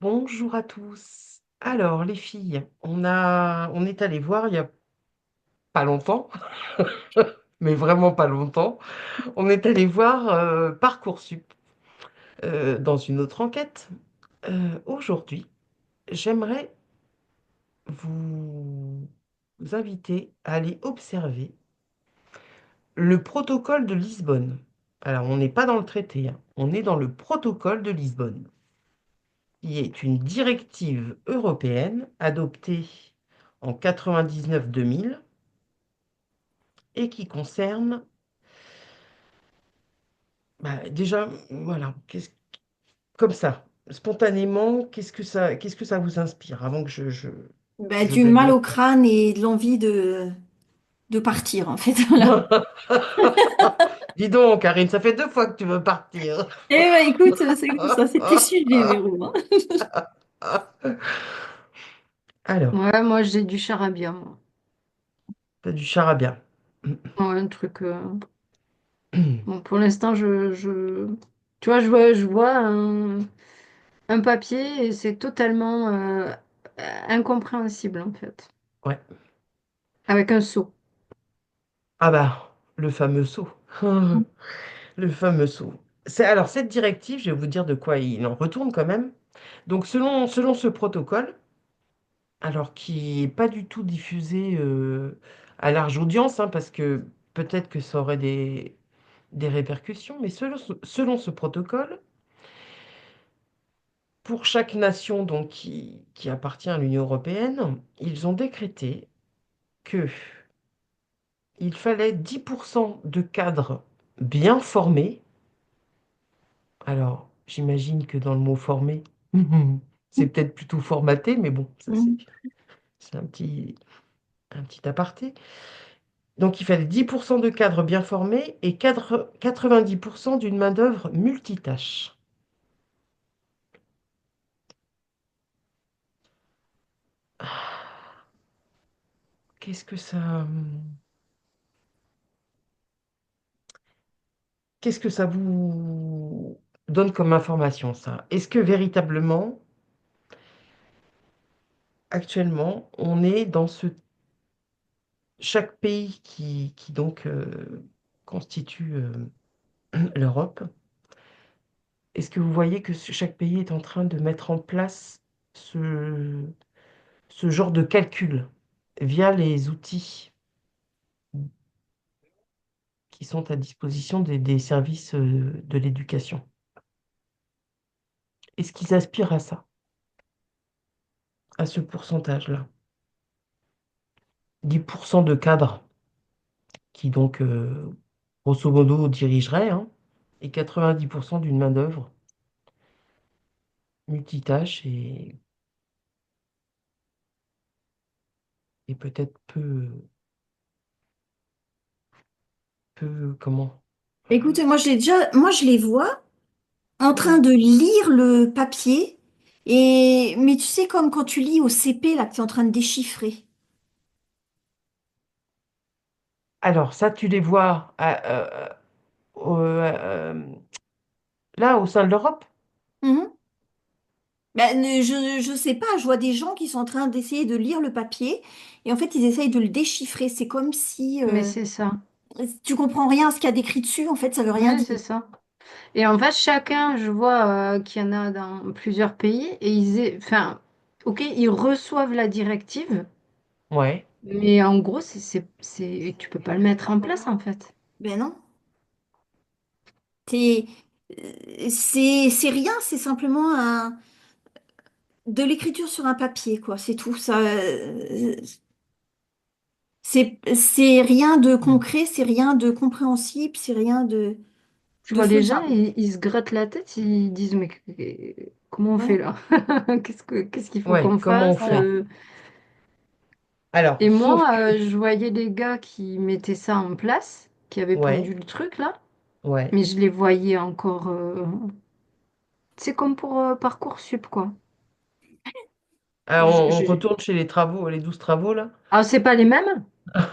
Bonjour à tous. Alors, les filles, on est allé voir il y a pas longtemps, mais vraiment pas longtemps. On est allé voir Parcoursup dans une autre enquête. Aujourd'hui, j'aimerais vous inviter à aller observer le protocole de Lisbonne. Alors, on n'est pas dans le traité, hein, on est dans le protocole de Lisbonne, qui est une directive européenne adoptée en 99-2000 et qui concerne, déjà, voilà, comme ça, spontanément, qu'est-ce que ça vous inspire avant que Bah, je du mal baigne. au crâne et de l'envie de partir, en fait. Voilà. Dis donc, Karine, ça fait 2 fois que tu veux partir. Eh ben, écoute, c'est comme ça, c'est tes sujets, Véro, hein. Alors, Ouais, moi j'ai du charabia, moi. t'as du charabia. Ouais, un truc. Bon, pour l'instant, tu vois, je vois un papier et c'est totalement incompréhensible, en fait. Ouais. Avec un seau. Ah bah, le fameux saut. Le fameux saut. Alors, cette directive, je vais vous dire de quoi il en retourne quand même. Donc, selon ce protocole, alors qui n'est pas du tout diffusé à large audience, hein, parce que peut-être que ça aurait des répercussions, mais selon ce protocole, pour chaque nation donc, qui appartient à l'Union européenne, ils ont décrété que il fallait 10% de cadres bien formés. Alors, j'imagine que dans le mot formé, c'est peut-être plutôt formaté, mais bon, ça c'est Mhm. c'est un petit aparté. Donc, il fallait 10% de cadres bien formés et 90% d'une main-d'œuvre multitâche. Qu'est-ce que qu'est-ce que ça vous donne comme information, ça? Est-ce que véritablement, actuellement, on est dans chaque pays qui donc constitue l'Europe, est-ce que vous voyez que chaque pays est en train de mettre en place ce, ce genre de calcul via les outils qui sont à disposition des services de l'éducation? Est-ce qu'ils aspirent à ça, à ce pourcentage-là? 10% de cadres qui donc, grosso modo, dirigeraient, hein, et 90% d'une main-d'œuvre multitâche et peut-être comment? Écoute, moi je les vois en train Ouais. de lire le papier, mais tu sais, comme quand tu lis au CP, là, que tu es en train de déchiffrer. Alors, ça, tu les vois là, au sein de l'Europe? Mhm. Ben, je sais pas, je vois des gens qui sont en train d'essayer de lire le papier et en fait ils essayent de le déchiffrer. C'est comme si Mais c'est ça. tu comprends rien à ce qu'il y a d'écrit dessus, en fait ça veut rien Ouais, dire. c'est ça. Et en fait, chacun, je vois qu'il y en a dans plusieurs pays et enfin, ok, ils reçoivent la directive, Ouais. mais en gros, tu peux pas le mettre en place en fait. Ben non. C'est c'est rien, c'est simplement de l'écriture sur un papier, quoi, c'est tout. Ça, c'est rien de concret, c'est rien de compréhensible, c'est rien Je de vois les gens, faisable. ils se grattent la tête, ils disent, mais comment on fait Ouais. là? Qu'est-ce qu'il faut Ouais, qu'on comment on fasse? fait? Voilà. Alors, Et sauf moi, que... je voyais les gars qui mettaient ça en place, qui avaient pondu Ouais, le truc là, ouais. mais je les voyais encore. C'est comme pour Parcoursup, quoi. Alors, Je, on je- retourne chez les travaux, les 12 travaux, là? Alors, c'est pas les mêmes,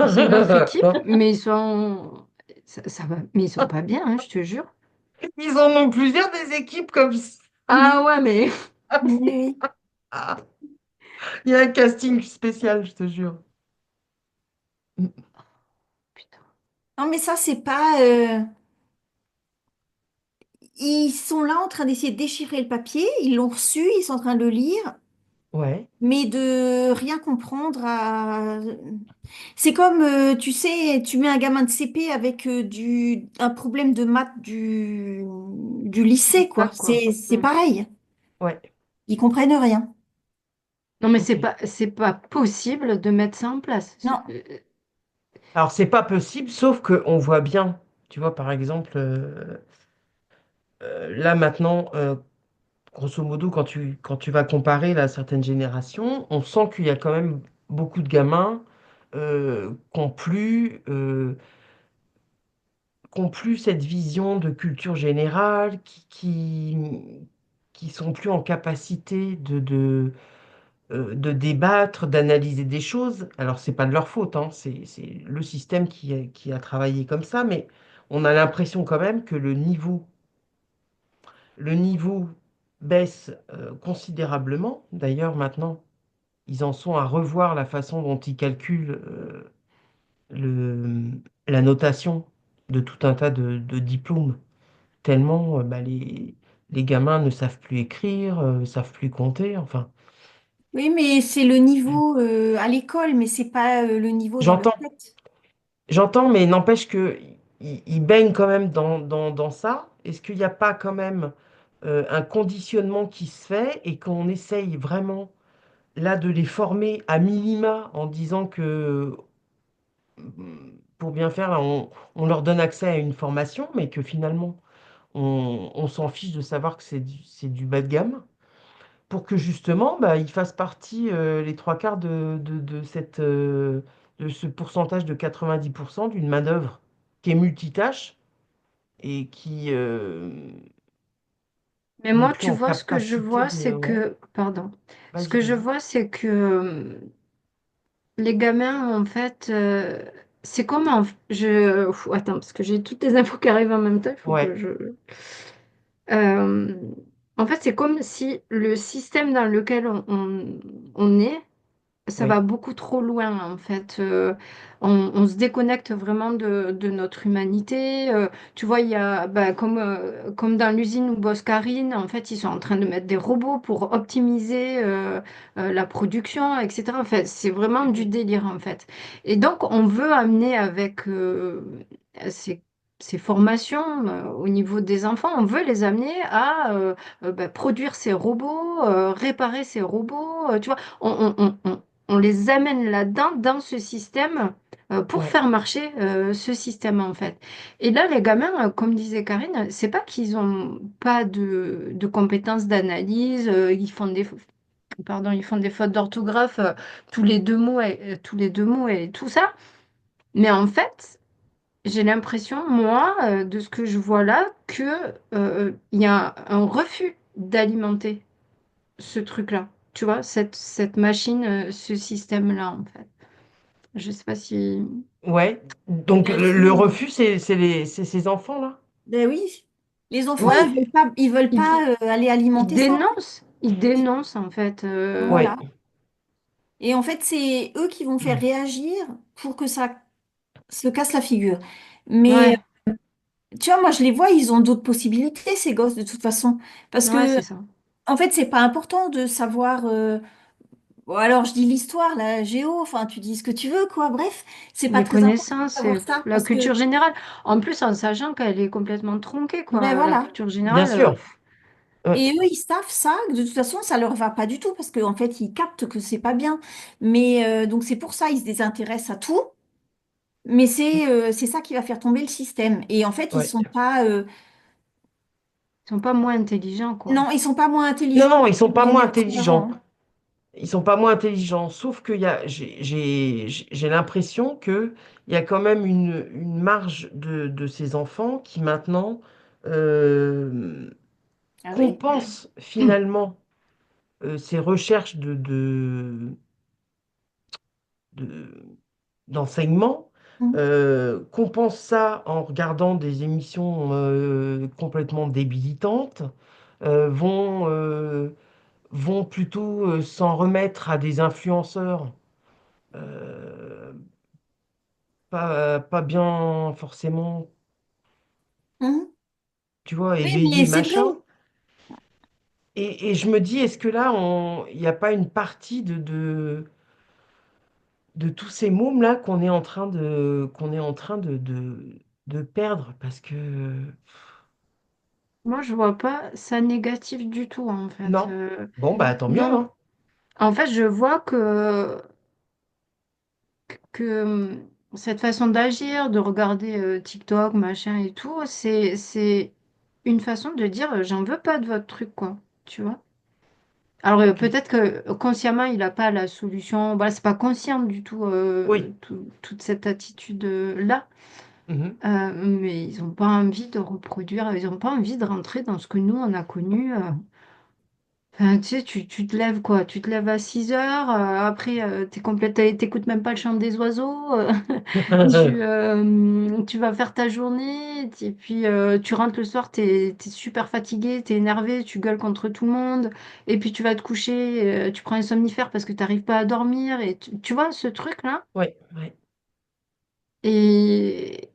c'est une autre équipe, mais ça va, mais ils sont pas bien, hein, je te jure. Ils en ont plusieurs des équipes comme ça. Ah ouais, mais. Oui, oui. Ah, il y a un casting spécial, je te jure. Putain. Non, mais ça, c'est pas. Ils sont là en train d'essayer de déchiffrer le papier. Ils l'ont reçu, ils sont en train de le lire, Ouais, mais de rien comprendre à. C'est comme, tu sais, tu mets un gamin de CP avec un problème de maths du lycée, quoi. Pas quoi. C'est Mm. pareil. ouais, Ils comprennent rien. Non, mais ok. c'est pas possible de mettre ça en place. Non. Alors, c'est pas possible, sauf que on voit bien, tu vois, par exemple, là maintenant, grosso modo, quand tu vas comparer là, certaines générations, on sent qu'il y a quand même beaucoup de gamins qui ont plus cette vision de culture générale, qui sont plus en capacité de débattre, d'analyser des choses. Alors, c'est pas de leur faute, hein, c'est le système qui a travaillé comme ça, mais on a l'impression quand même que le niveau baisse considérablement. D'ailleurs, maintenant, ils en sont à revoir la façon dont ils calculent le, la notation de tout un tas de diplômes, tellement bah, les gamins ne savent plus écrire, savent plus compter, enfin. Oui, mais c'est le niveau à l'école, mais c'est pas le niveau dans leur J'entends, tête. j'entends, mais n'empêche que ils baignent quand même dans ça. Est-ce qu'il n'y a pas quand même un conditionnement qui se fait et qu'on essaye vraiment là de les former à minima en disant que pour bien faire, là, on leur donne accès à une formation, mais que finalement on s'en fiche de savoir que c'est du bas de gamme, pour que justement bah, ils fassent partie les trois quarts de ce pourcentage de 90% d'une manœuvre qui est multitâche et qui Mais n'est moi, plus tu en vois, ce que je capacité vois, de... c'est Ouais, que, pardon, ce vas-y, que je vas-y. vois, c'est que les gamins, en fait, c'est comme attends, parce que j'ai toutes les infos qui arrivent en même temps, il faut que Ouais, je... Euh, en fait, c'est comme si le système dans lequel on est, ça va oui, beaucoup trop loin en fait. On se déconnecte vraiment de notre humanité. Tu vois, il y a comme dans l'usine où bosse Karine, en fait, ils sont en train de mettre des robots pour optimiser la production, etc. En fait, c'est vraiment du mhm, délire en fait. Et donc, on veut amener avec ces ces formations au niveau des enfants, on veut les amener à produire ces robots, réparer ces robots, tu vois, on les amène là-dedans, dans ce système, pour ouais, faire marcher ce système en fait. Et là, les gamins, comme disait Karine, c'est pas qu'ils ont pas de compétences d'analyse, ils font des fautes d'orthographe tous les deux mots et tout ça. Mais en fait, j'ai l'impression, moi, de ce que je vois là, que il y a un refus d'alimenter ce truc-là. Tu vois, cette machine, ce système-là, en fait. Je sais pas si... ouais. Donc Ben, le refus, c'est ces enfants-là? ben oui, les enfants, Ouais, ils veulent il, pas aller alimenter ça. il dénonce, en fait. Ouais, Voilà. Et en fait, c'est eux qui vont faire réagir pour que ça se casse la figure. Mais Ouais, tu vois, moi, je les vois, ils ont d'autres possibilités, ces gosses, de toute façon. Parce ouais, que, c'est ça. en fait, c'est pas important de savoir. Bon, alors, je dis l'histoire, la géo, enfin, tu dis ce que tu veux, quoi. Bref, c'est pas Les très important de connaissances, savoir c'est ça. la Parce que, culture générale. En plus, en sachant qu'elle est complètement tronquée, ben quoi. La voilà. culture bien générale, sûr. Ouais, Et eux, ils savent ça, que de toute façon, ça leur va pas du tout, parce qu'en fait, ils captent que c'est pas bien. Mais donc, c'est pour ça, ils se désintéressent à tout. Mais c'est ça qui va faire tomber le système. Et en fait, ils ouais. sont pas. ils sont pas moins intelligents, quoi. Non, ils sont pas moins Non, intelligents non, que ils sont les pas moins générations intelligents. d'avant, hein. Ils sont pas moins intelligents, sauf que j'ai l'impression que il y a quand même une marge de ces enfants qui maintenant euh, Ah oui? compensent finalement ces recherches de- d'enseignement, Mhm. compensent ça en regardant des émissions complètement débilitantes, vont vont plutôt s'en remettre à des influenceurs euh, pas bien forcément, Mhm. tu vois, Oui, mais éveillés, c'est vrai. machin. Et je me dis, est-ce que là, il n'y a pas une partie de tous ces mômes-là qu'on est en train de perdre? Parce que, Moi, je vois pas ça négatif du tout, en fait. non. Bon, bah, tant mieux, Non. hein. En fait, je vois que cette façon d'agir, de regarder TikTok, machin et tout, c'est une façon de dire j'en veux pas de votre truc, quoi. Tu vois? Alors Ok. peut-être que consciemment, il n'a pas la solution. Voilà, c'est pas conscient du tout, Oui. toute cette attitude-là. Mhm. Mais ils n'ont pas envie de reproduire, ils n'ont pas envie de rentrer dans ce que nous, on a connu. Enfin, tu sais, tu te lèves quoi? Tu te lèves à 6 heures, après t'écoutes même pas le chant des oiseaux, tu vas faire ta journée, et puis tu rentres le soir, t'es super fatigué, t'es énervé, tu gueules contre tout le monde, et puis tu vas te coucher, tu prends un somnifère parce que t'arrives pas à dormir, et tu vois ce truc-là? Oui, oui. Et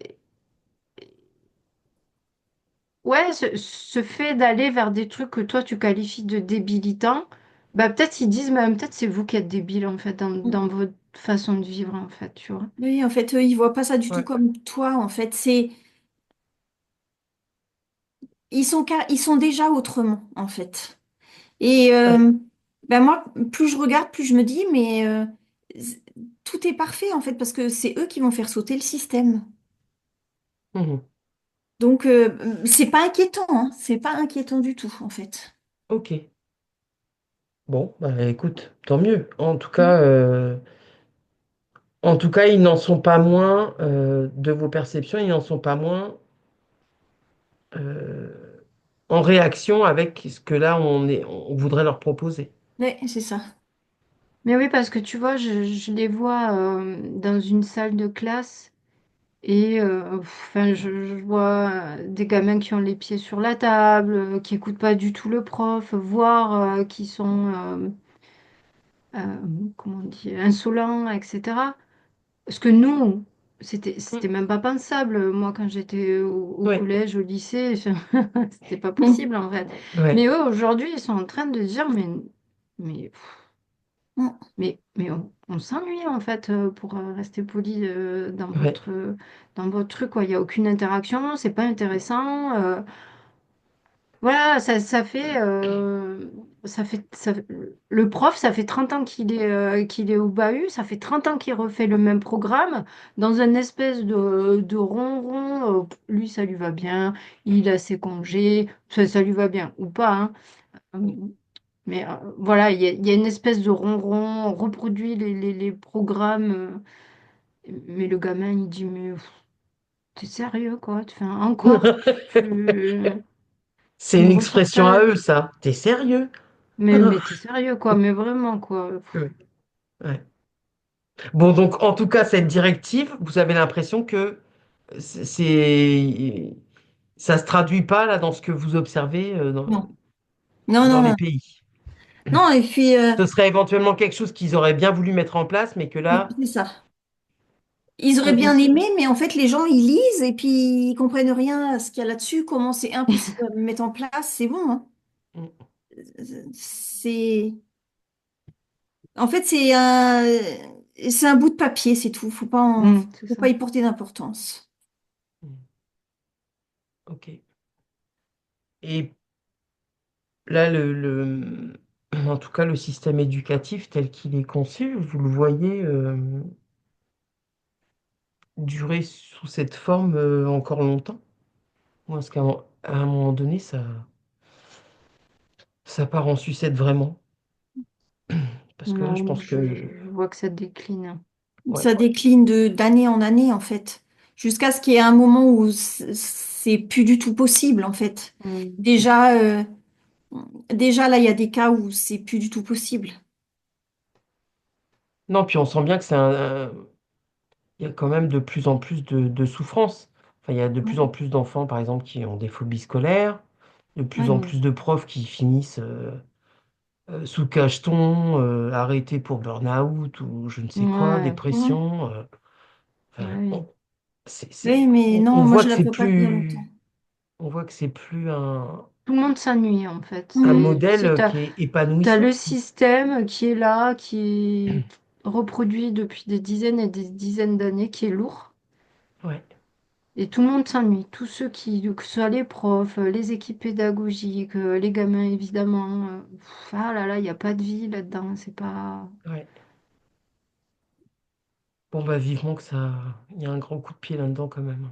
ouais, ce fait d'aller vers des trucs que toi tu qualifies de débilitants, bah peut-être ils disent, mais peut-être c'est vous qui êtes débiles en fait dans votre façon de vivre en fait, tu vois. Oui, en fait, eux, ils voient pas ça du tout Ouais, comme toi. En fait, ils sont déjà autrement, en fait. Et ouais. ben moi, plus je regarde, plus je me dis, mais tout est parfait, en fait, parce que c'est eux qui vont faire sauter le système. Mhm. Donc, c'est pas inquiétant, hein. C'est pas inquiétant du tout, en fait. Ok. Bon, bah, écoute, tant mieux. Mm. En tout cas, ils n'en sont pas moins, de vos perceptions, ils n'en sont pas moins euh, en réaction avec ce que là, on voudrait leur proposer. Ouais, c'est ça. Mais oui, parce que tu vois, je les vois dans une salle de classe et enfin, je vois des gamins qui ont les pieds sur la table, qui écoutent pas du tout le prof, voire qui sont, comment on dit, insolents, etc. Parce que nous, c'était Mm. même pas pensable. Moi, quand j'étais au Oui, collège, au lycée, c'était pas Mm. possible en fait. Mais ouais, eux, aujourd'hui, ils sont en train de dire, mais, Mm. mais on s'ennuie en fait, pour rester poli ouais. dans votre truc, quoi. Il n'y a aucune interaction, c'est pas intéressant. Voilà, le prof, ça fait 30 ans qu'il est au bahut, ça fait 30 ans qu'il refait le même programme, dans une espèce de ronron, lui, ça lui va bien, il a ses congés, ça lui va bien, ou pas, hein. Euh, Mais voilà, il y a une espèce de ronron, on reproduit les programmes, mais le gamin, il dit, mais pff, t'es sérieux, quoi, tu fais encore, C'est tu une me expression à ressortais. eux, ça. T'es sérieux? Mais t'es sérieux, quoi, mais vraiment, quoi. Ouais, ouais. Bon, donc, en tout cas, cette directive, vous avez l'impression que ça se traduit pas là dans ce que vous observez Non. Non, dans non, les non. pays. Non, et puis, Ce serait éventuellement quelque chose qu'ils auraient bien voulu mettre en place, mais que là, c'est ça. Ils Pas auraient bien possible. aimé, mais en fait, les gens, ils lisent et puis ils comprennent rien à ce qu'il y a là-dessus, comment c'est impossible à mettre en place, c'est bon, hein. mm, C'est, en fait, c'est un bout de papier, c'est tout. C'est Faut ça. pas y porter d'importance. mm, ok. Et là, en tout cas, le système éducatif tel qu'il est conçu, vous le voyez durer sous cette forme encore longtemps? Ou est-ce à un moment donné, ça part en sucette vraiment? Parce que là, Non, je moi, pense que... je vois que ça décline. Ouais. Ça décline d'année en année, en fait, jusqu'à ce qu'il y ait un moment où c'est plus du tout possible, en fait. Mm. Déjà, déjà là, il y a des cas où c'est plus du tout possible. Non, puis on sent bien que il y a quand même de plus en plus de souffrance. Enfin, il y a de plus en plus d'enfants, par exemple, qui ont des phobies scolaires, de plus en Ouais. plus de profs qui finissent sous cacheton, arrêté pour burn-out ou je ne sais quoi, Ouais, Ouais. dépression. ouais, Enfin, oui. Oui, mais on non, moi voit je que la c'est vois pas tenir longtemps. plus, on voit que c'est plus Tout le monde s'ennuie en fait. un Mhm. C'est, tu sais, modèle qui est t'as le épanouissant. système qui est là, qui est reproduit depuis des dizaines et des dizaines d'années, qui est lourd. Ouais, Et tout le monde s'ennuie. Tous ceux qui, que ce soit les profs, les équipes pédagogiques, les gamins évidemment. Ah là là, il n'y a pas de vie là-dedans. C'est pas. ouais. Bon, bah, vivement que ça, il y a un grand coup de pied là-dedans quand même.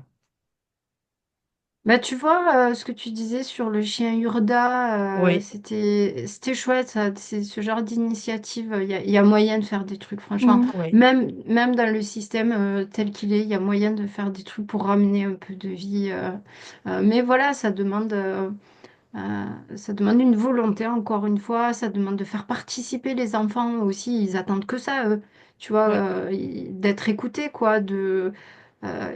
Bah, tu vois, ce que tu disais sur le chien Urda, Oui, c'était chouette, ça. C'est ce genre d'initiative. Il y a moyen de faire des trucs, franchement. Mhm. oui, Même dans le système tel qu'il est, il y a moyen de faire des trucs pour ramener un peu de vie. Mais voilà, ça demande une volonté, encore une fois. Ça demande de faire participer les enfants aussi. Ils attendent que ça, eux. Tu vois, ouais, d'être écoutés, quoi.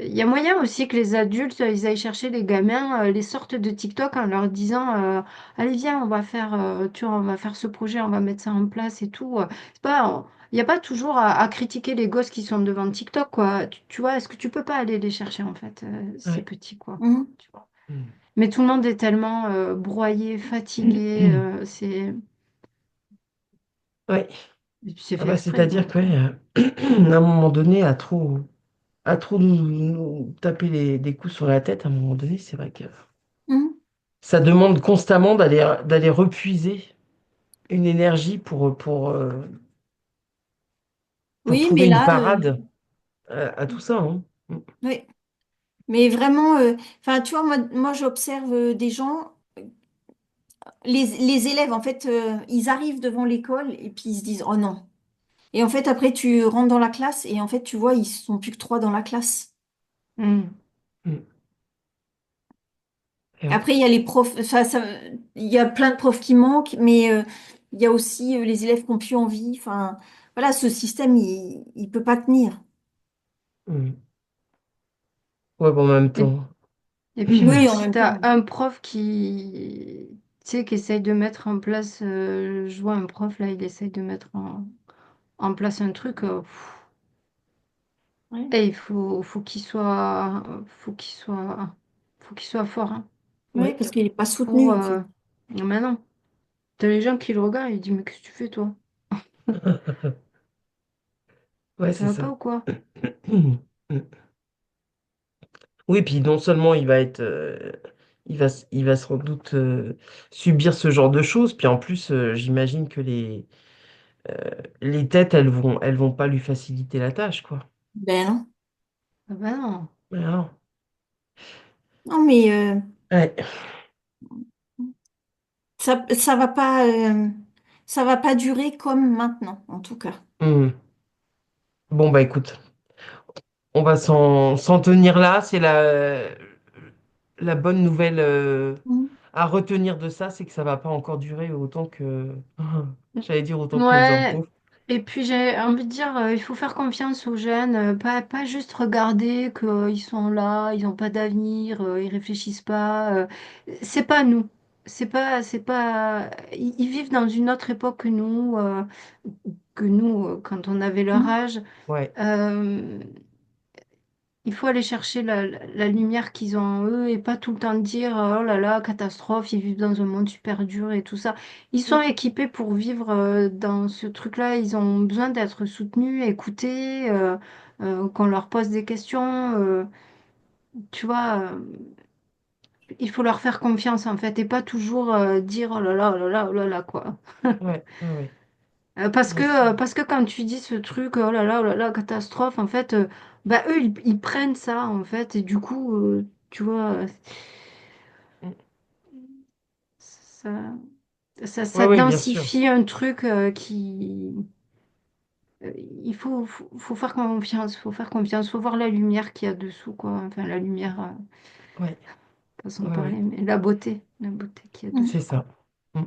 Il y a moyen aussi que les adultes, ils aillent chercher les gamins, les sortent de TikTok en leur disant, allez, viens, on va faire, tu vois, on va faire ce projet, on va mettre ça en place et tout. C'est pas, il n'y a pas toujours à critiquer les gosses qui sont devant TikTok, quoi. Tu vois, est-ce que tu peux pas aller les chercher, en fait, ces ouais. petits, quoi. Mhm. Tu vois. Mm. Mais tout le monde est tellement broyé, fatigué, Ouais. c'est Ah fait bah, exprès, c'est-à-dire donc. que, ouais, à un moment donné, à trop nous taper des coups sur la tête, à un moment donné, c'est vrai que Mhm. ça demande constamment d'aller repuiser une énergie pour Oui, trouver mais une là, parade à tout ça, hein. Mm. oui. Mais vraiment, enfin, tu vois, moi j'observe des gens, les élèves, en fait, ils arrivent devant l'école et puis ils se disent, oh non. Et en fait, après, tu rentres dans la classe et en fait, tu vois, ils sont plus que trois dans la classe. Hmm. Mm. Et ouais. Après, il y a les profs, il y a plein de profs qui manquent, mais il y a aussi les élèves qui n'ont plus envie. Enfin, voilà, ce système, il peut pas tenir. Mm. Ouais, bon, en même Et, temps. et puis même Oui, en si même tu as temps. un prof tu sais, qui essaye de mettre en place, je vois un prof là, il essaye de mettre en place un truc, Ouais. et faut qu'il soit fort, hein, Oui, Oui, parce qu'il n'est pas pour, soutenu, en fait. maintenant, t'as les gens qui le regardent, ils disent, mais qu'est-ce que tu fais, toi? ouais, Ça c'est va pas ça. ou quoi? Mm. Oui, puis non seulement il va sans doute subir ce genre de choses, puis en plus, j'imagine que les têtes, elles vont pas lui faciliter la tâche, quoi. Ben non. Ah ben non. Mm. Alors, Non, mais ouais. ça va pas durer comme maintenant, en tout cas. Hmm. Bon, bah écoute, on va s'en tenir là. C'est la bonne nouvelle Mm. à retenir de ça, c'est que ça va pas encore durer autant que, j'allais dire autant que nos Ouais, impôts. et puis j'ai envie de dire, il faut faire confiance aux jeunes, pas juste regarder qu'ils sont là, ils n'ont pas d'avenir, ils réfléchissent pas. C'est pas nous. Ils vivent dans une autre époque que nous, quand on avait leur Mm. âge. Ouais, Euh, il faut aller chercher la lumière qu'ils ont en eux et pas tout le temps dire oh là là, catastrophe, ils vivent dans un monde super dur et tout ça. Ils sont Oui. équipés pour vivre dans ce truc-là. Ils ont besoin d'être soutenus, écoutés, qu'on leur pose des questions. Tu vois, il faut leur faire confiance en fait et pas toujours dire oh là là, oh là là, oh là là, quoi. ouais, ouais, ouais. Ouais, Parce que quand tu dis ce truc, oh là là, catastrophe, en fait, bah, eux, ils prennent ça, en fait, et du coup, tu vois, mm. ça, Ouais, ça ouais, bien sûr. densifie un truc euh, il faut faire confiance, faut faire confiance, faut voir la lumière qu'il y a dessous, quoi. Enfin, la lumière, Ouais, façon de ouais, parler, ouais, mais la beauté qu'il y a Mm. c'est dessous, quoi. ça. Mm.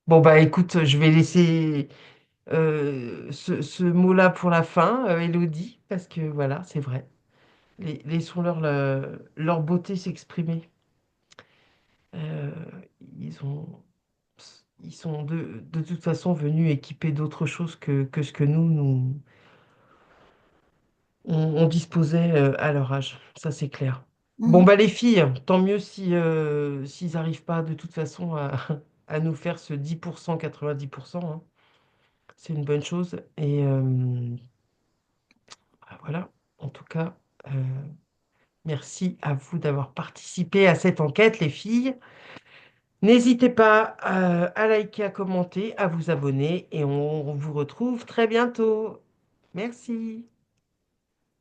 Bon, bah écoute, je vais laisser ce mot-là pour la fin, Elodie, parce que voilà, c'est vrai. Laissons-leur leur beauté s'exprimer. Euh, ils ont, ils sont de toute façon venus équipés d'autre chose que ce que on disposait à leur âge. Ça, c'est clair. Bon, Mhm. bah les filles, tant mieux si, s'ils n'arrivent pas de toute façon à nous faire ce 10%, 90%, hein. C'est une bonne chose. Et bah, voilà, en tout cas, euh, merci à vous d'avoir participé à cette enquête, les filles. N'hésitez pas à liker, à commenter, à vous abonner et on vous retrouve très bientôt. Merci.